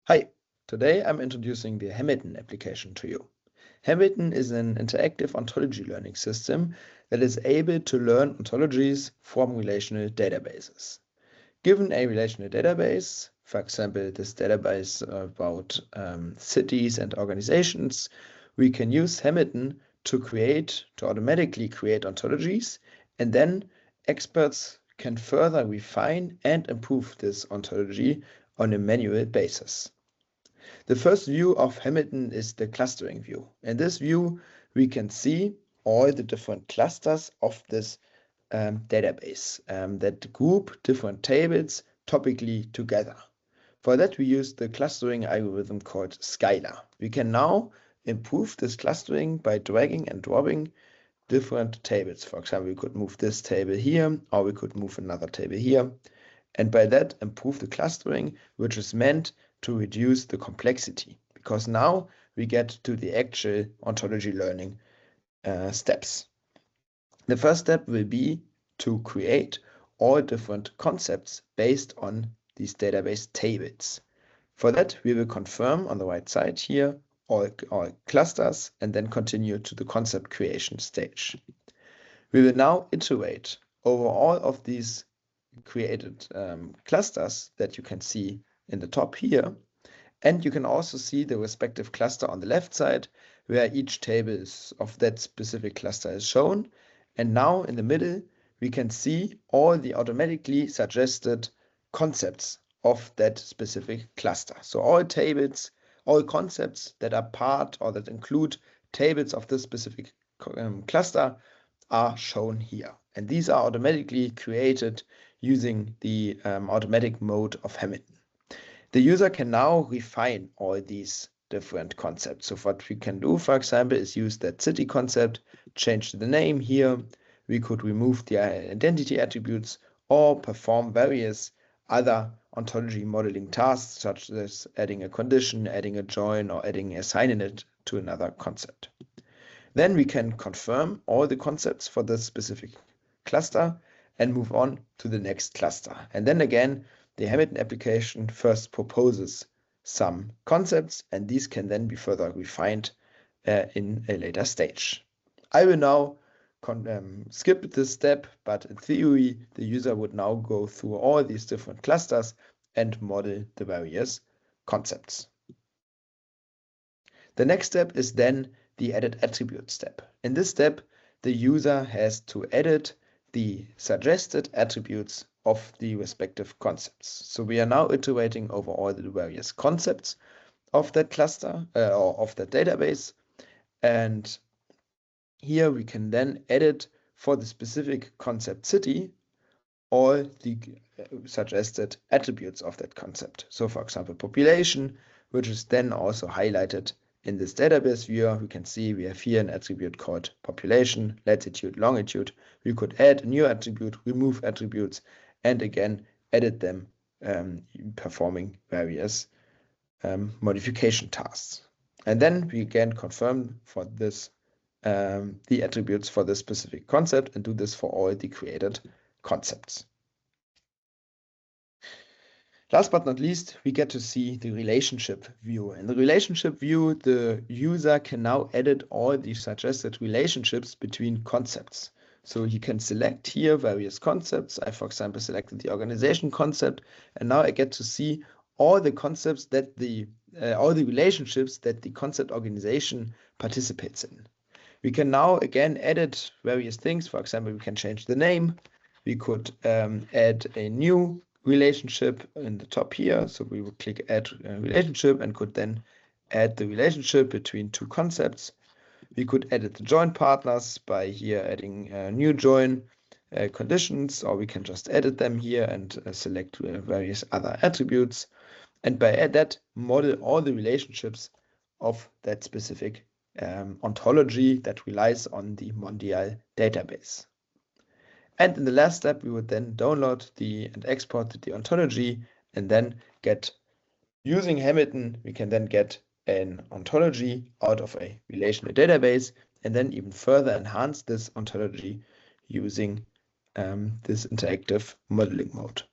Hi, today I'm introducing the Hamilton application to you. Hamilton is an interactive ontology learning system that is able to learn ontologies from relational databases. Given a relational database, for example, this database about cities and organizations, we can use Hamilton to automatically create ontologies, and then experts can further refine and improve this ontology on a manual basis. The first view of Hamilton is the clustering view. In this view, we can see all the different clusters of this database that group different tables topically together. For that, we use the clustering algorithm called Scalar. We can now improve this clustering by dragging and dropping different tables. For example, we could move this table here, or we could move another table here, and by that improve the clustering, which is meant to reduce the complexity, because now we get to the actual ontology learning steps. The first step will be to create all different concepts based on these database tables. For that, we will confirm on the right side here all clusters and then continue to the concept creation stage. We will now iterate over all of these created clusters that you can see in the top here. And you can also see the respective cluster on the left side, where each table of that specific cluster is shown. And now in the middle, we can see all the automatically suggested concepts of that specific cluster. So all tables, all concepts that are part or that include tables of this specific cluster are shown here. And these are automatically created using the automatic mode of Hamilton. The user can now refine all these different concepts. So what we can do, for example, is use that city concept, change the name here. We could remove the identity attributes or perform various other ontology modeling tasks, such as adding a condition, adding a join, or assigning it to another concept. Then we can confirm all the concepts for this specific cluster and move on to the next cluster. And then again, the Hamilton application first proposes some concepts, and these can then be further refined in a later stage. I will now skip this step, but in theory, the user would now go through all these different clusters and model the various concepts. The next step is then the edit attribute step. In this step, the user has to edit the suggested attributes of the respective concepts. So we are now iterating over all the various concepts of that cluster or of that database. And here we can then edit for the specific concept city all the suggested attributes of that concept. So for example, population, which is then also highlighted in this database viewer. We can see we have here an attribute called population, latitude, longitude. We could add a new attribute, remove attributes, and again, edit them, performing various modification tasks. And then we again confirm for this the attributes for this specific concept and do this for all the created concepts. Last but not least, we get to see the relationship view. In the relationship view, the user can now edit all the suggested relationships between concepts. So he can select here various concepts. I, for example, selected the organization concept, and now I get to see all the concepts that all the relationships that the concept organization participates in. We can now again edit various things. For example, we can change the name. We could add a new relationship in the top here. So we would click add relationship and could then add the relationship between two concepts. We could edit the join partners by here adding new join conditions, or we can just edit them here and select various other attributes. And by that, model all the relationships of that specific ontology that relies on the Mondial database. And in the last step, we would then download and export the ontology, and then using Hamilton, we can then get an ontology out of a relational database, and then even further enhance this ontology using this interactive modeling mode.